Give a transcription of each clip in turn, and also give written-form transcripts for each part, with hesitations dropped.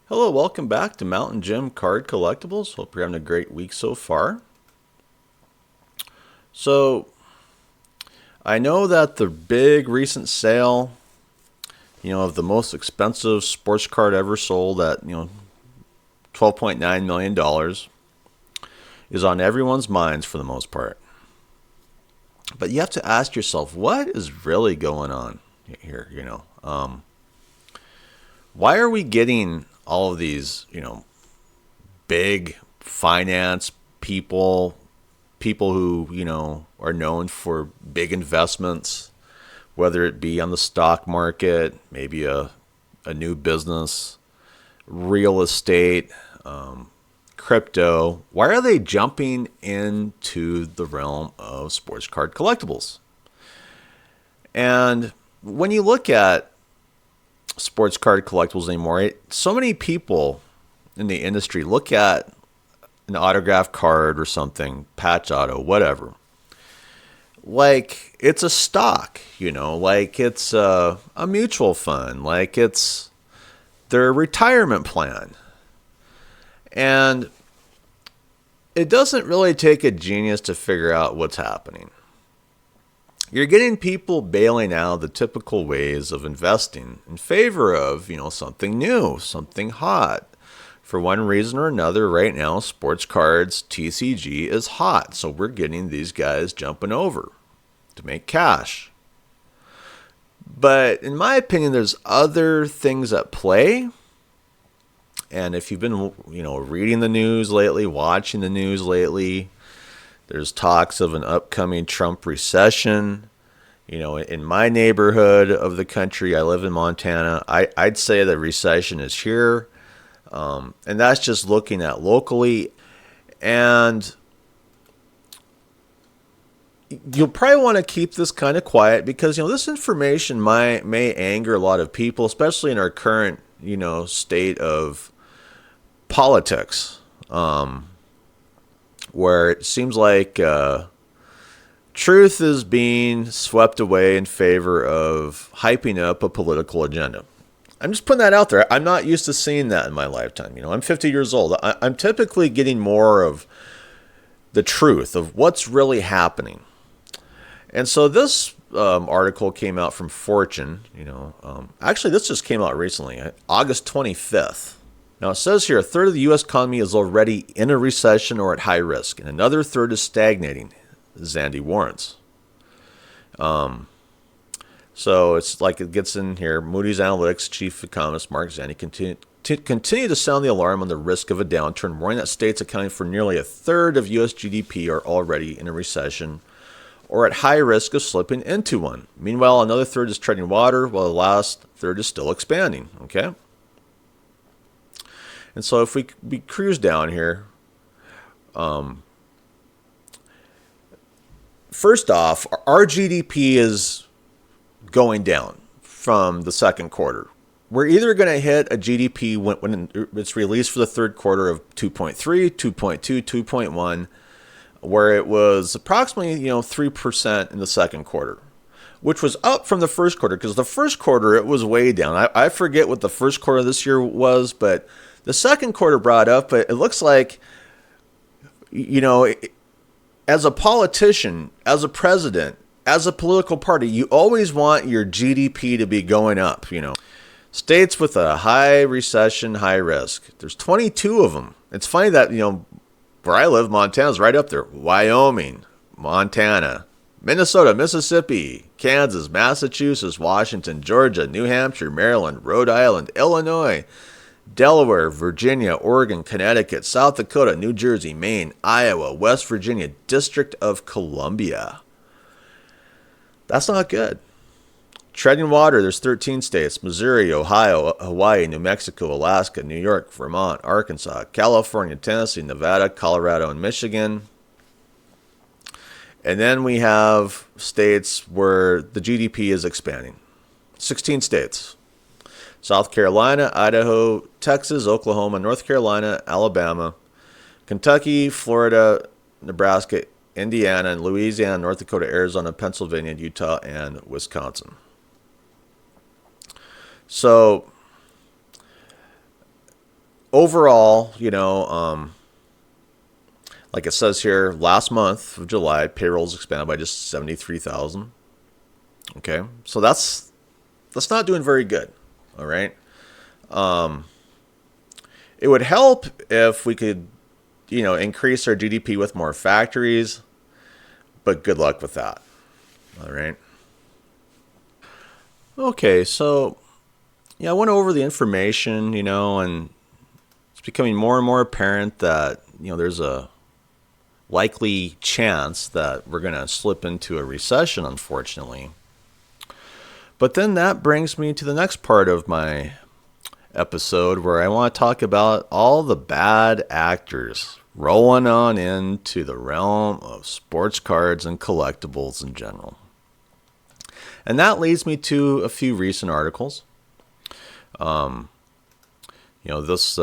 Hello, welcome back to Mountain Gym Card Collectibles. Hope you're having a great week so far. So, I know that the big recent sale, of the most expensive sports card ever sold at, $12.9 million is on everyone's minds for the most part. But you have to ask yourself, what is really going on here? Why are we getting all of these, big finance people who, are known for big investments, whether it be on the stock market, maybe a new business, real estate, crypto. Why are they jumping into the realm of sports card collectibles? And when you look at sports card collectibles anymore, so many people in the industry look at an autographed card or something, patch auto, whatever, like it's a stock, like it's a mutual fund, like it's their retirement plan. And it doesn't really take a genius to figure out what's happening. You're getting people bailing out the typical ways of investing in favor of, something new, something hot. For one reason or another, right now, sports cards, TCG is hot. So we're getting these guys jumping over to make cash. But in my opinion, there's other things at play. And if you've been, reading the news lately, watching the news lately, there's talks of an upcoming Trump recession. In my neighborhood of the country, I live in Montana, I'd say the recession is here. And that's just looking at locally. And you'll probably want to keep this kind of quiet because, this information may anger a lot of people, especially in our current, state of politics, where it seems like truth is being swept away in favor of hyping up a political agenda. I'm just putting that out there. I'm not used to seeing that in my lifetime. I'm 50 years old. I'm typically getting more of the truth of what's really happening. And so this article came out from Fortune. Actually, this just came out recently, August 25th. Now, it says here, a third of the U.S. economy is already in a recession or at high risk, and another third is stagnating, Zandy warns. So it's like it gets in here. Moody's Analytics chief economist Mark Zandy continue to sound the alarm on the risk of a downturn, warning that states accounting for nearly a third of U.S. GDP are already in a recession or at high risk of slipping into one. Meanwhile, another third is treading water, while the last third is still expanding. Okay? And so if we cruise down here, first off, our GDP is going down from the second quarter. We're either going to hit a GDP when it's released for the third quarter of 2.3, 2.2, 2.1, where it was approximately 3% in the second quarter, which was up from the first quarter, because the first quarter it was way down. I forget what the first quarter of this year was, but the second quarter brought up. But it looks like, as a politician, as a president, as a political party, you always want your GDP to be going up. States with a high recession, high risk. There's 22 of them. It's funny that, where I live, Montana's right up there. Wyoming, Montana, Minnesota, Mississippi, Kansas, Massachusetts, Washington, Georgia, New Hampshire, Maryland, Rhode Island, Illinois, Delaware, Virginia, Oregon, Connecticut, South Dakota, New Jersey, Maine, Iowa, West Virginia, District of Columbia. That's not good. Treading water, there's 13 states: Missouri, Ohio, Hawaii, New Mexico, Alaska, New York, Vermont, Arkansas, California, Tennessee, Nevada, Colorado, and Michigan. And then we have states where the GDP is expanding. 16 states: South Carolina, Idaho, Texas, Oklahoma, North Carolina, Alabama, Kentucky, Florida, Nebraska, Indiana, and Louisiana, North Dakota, Arizona, Pennsylvania, Utah, and Wisconsin. So overall, like it says here, last month of July, payrolls expanded by just 73,000. Okay, so that's not doing very good. All right, it would help if we could, increase our GDP with more factories, but good luck with that. All right. Okay, so yeah, I went over the information, and it's becoming more and more apparent that there's a likely chance that we're going to slip into a recession, unfortunately. But then that brings me to the next part of my episode where I want to talk about all the bad actors rolling on into the realm of sports cards and collectibles in general. And that leads me to a few recent articles. This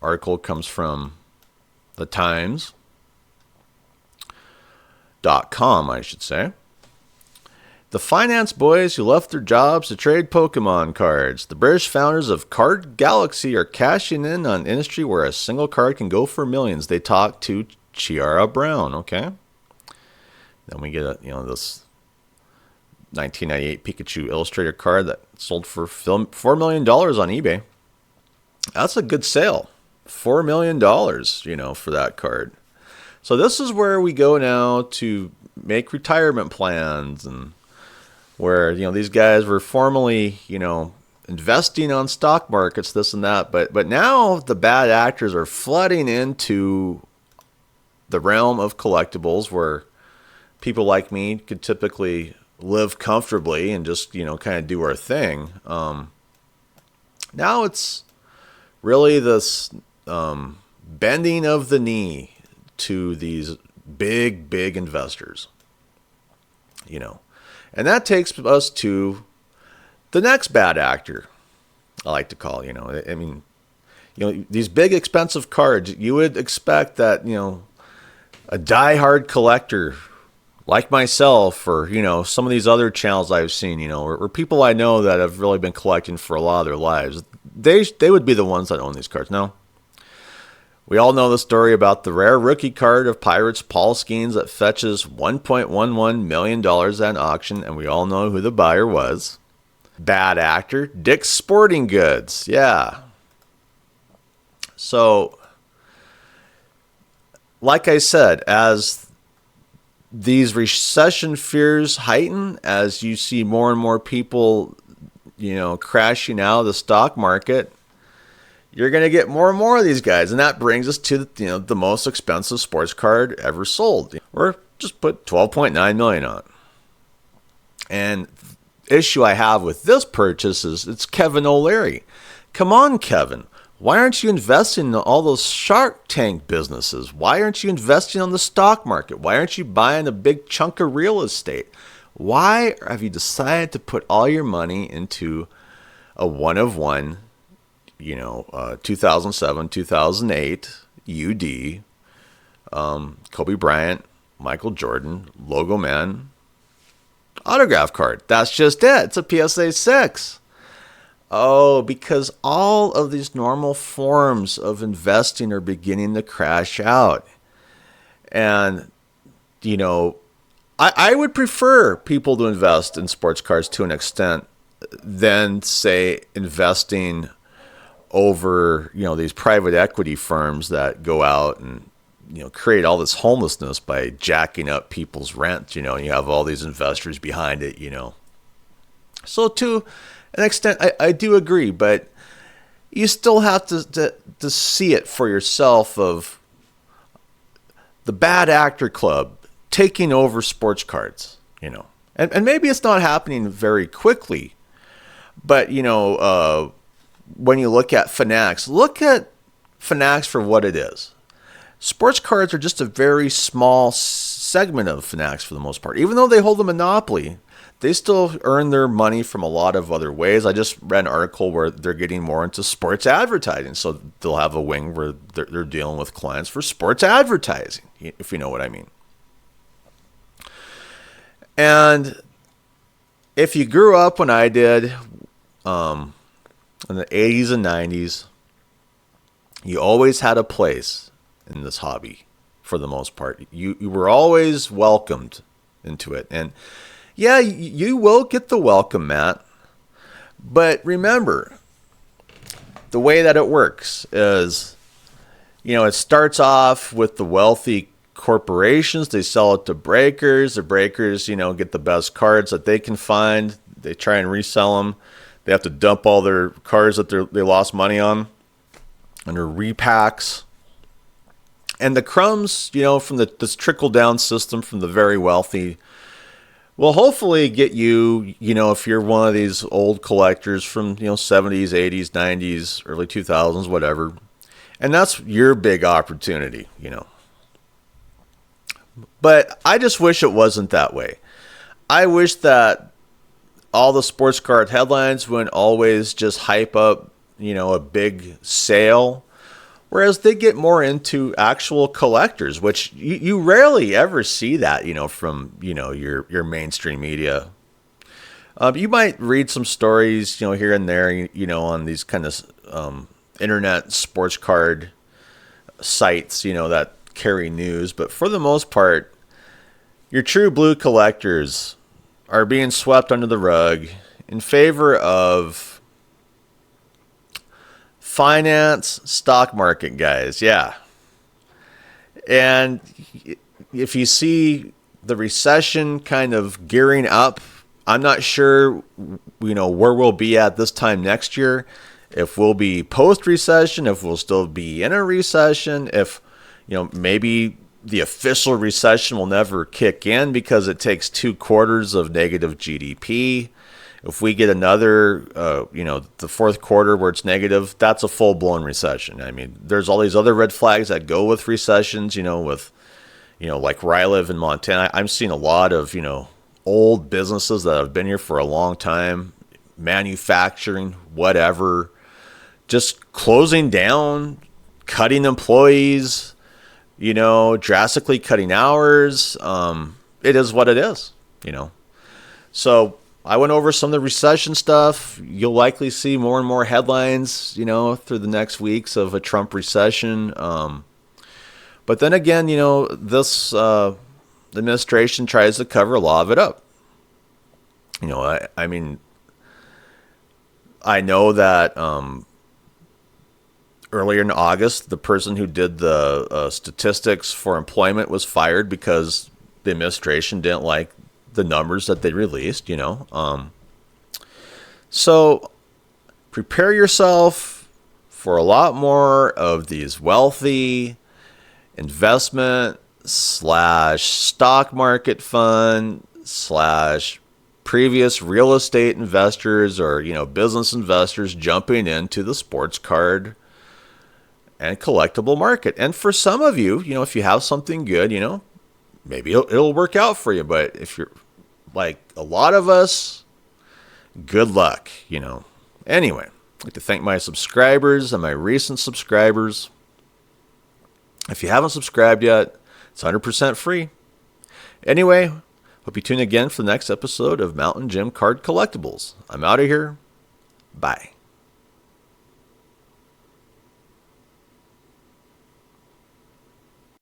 article comes from thetimes.com, I should say. The finance boys who left their jobs to trade Pokemon cards. The British founders of Card Galaxy are cashing in on an industry where a single card can go for millions. They talk to Chiara Brown, okay? Then we get this 1998 Pikachu Illustrator card that sold for $4 million on eBay. That's a good sale. $4 million, for that card. So this is where we go now to make retirement plans, and where, these guys were formerly, investing on stock markets, this and that. But now the bad actors are flooding into the realm of collectibles where people like me could typically live comfortably and just, kind of do our thing. Now it's really this bending of the knee to these big investors, And that takes us to the next bad actor, I like to call, these big expensive cards, you would expect that, a diehard collector like myself, or, some of these other channels I've seen, or people I know that have really been collecting for a lot of their lives, they would be the ones that own these cards. No. We all know the story about the rare rookie card of Pirates Paul Skeens that fetches $1.11 million at auction, and we all know who the buyer was. Bad actor, Dick's Sporting Goods. Yeah. So, like I said, as these recession fears heighten, as you see more and more people, crashing out of the stock market, you're going to get more and more of these guys. And that brings us to the most expensive sports card ever sold. Or just put $12.9 million on it. And the issue I have with this purchase is it's Kevin O'Leary. Come on, Kevin. Why aren't you investing in all those Shark Tank businesses? Why aren't you investing on the stock market? Why aren't you buying a big chunk of real estate? Why have you decided to put all your money into a one-of-one 2007, 2008 UD, Kobe Bryant, Michael Jordan, Logo Man, autograph card? That's just it. It's a PSA 6. Oh, because all of these normal forms of investing are beginning to crash out. And, I would prefer people to invest in sports cards to an extent than, say, investing over, these private equity firms that go out and, create all this homelessness by jacking up people's rent. You have all these investors behind it, So to an extent, I do agree, but you still have to see it for yourself of the bad actor club taking over sports cards, And maybe it's not happening very quickly, but, when you look at Fanatics for what it is. Sports cards are just a very small segment of Fanatics for the most part. Even though they hold the monopoly, they still earn their money from a lot of other ways. I just read an article where they're getting more into sports advertising. So they'll have a wing where they're dealing with clients for sports advertising, if you know what I mean. And if you grew up when I did, in the 80s and 90s, You always had a place in this hobby for the most part. You were always welcomed into it. And yeah, you will get the welcome, Matt. But remember, the way that it works is, it starts off with the wealthy corporations. They sell it to breakers. The breakers, get the best cards that they can find. They try and resell them. They have to dump all their cards that they lost money on under repacks. And the crumbs, from this trickle-down system from the very wealthy will hopefully get you, if you're one of these old collectors from, 70s, 80s, 90s, early 2000s, whatever. And that's your big opportunity, But I just wish it wasn't that way. I wish that all the sports card headlines wouldn't always just hype up, a big sale. Whereas they get more into actual collectors, which you rarely ever see that, from, your mainstream media. You might read some stories, here and there, on these kind of internet sports card sites, that carry news. But for the most part, your true blue collectors are being swept under the rug in favor of finance, stock market guys. Yeah. And if you see the recession kind of gearing up, I'm not sure, where we'll be at this time next year. If we'll be post-recession, if we'll still be in a recession, if, maybe the official recession will never kick in because it takes 2 quarters of negative GDP. If we get another, the fourth quarter where it's negative, that's a full-blown recession. I mean, there's all these other red flags that go with recessions, like where I live in Montana. I'm seeing a lot of, old businesses that have been here for a long time, manufacturing, whatever, just closing down, cutting employees, drastically cutting hours. It is what it is, So I went over some of the recession stuff. You'll likely see more and more headlines, through the next weeks of a Trump recession. But then again, this administration tries to cover a lot of it up. I mean, I know that earlier in August, the person who did the statistics for employment was fired because the administration didn't like the numbers that they released, So prepare yourself for a lot more of these wealthy investment / stock market fund / previous real estate investors or, business investors jumping into the sports card and collectible market. And for some of you, if you have something good, maybe it'll work out for you. But if you're like a lot of us, good luck, Anyway, I'd like to thank my subscribers and my recent subscribers. If you haven't subscribed yet, it's 100% free. Anyway, hope you tune again for the next episode of Mountain Gym Card Collectibles. I'm out of here. Bye.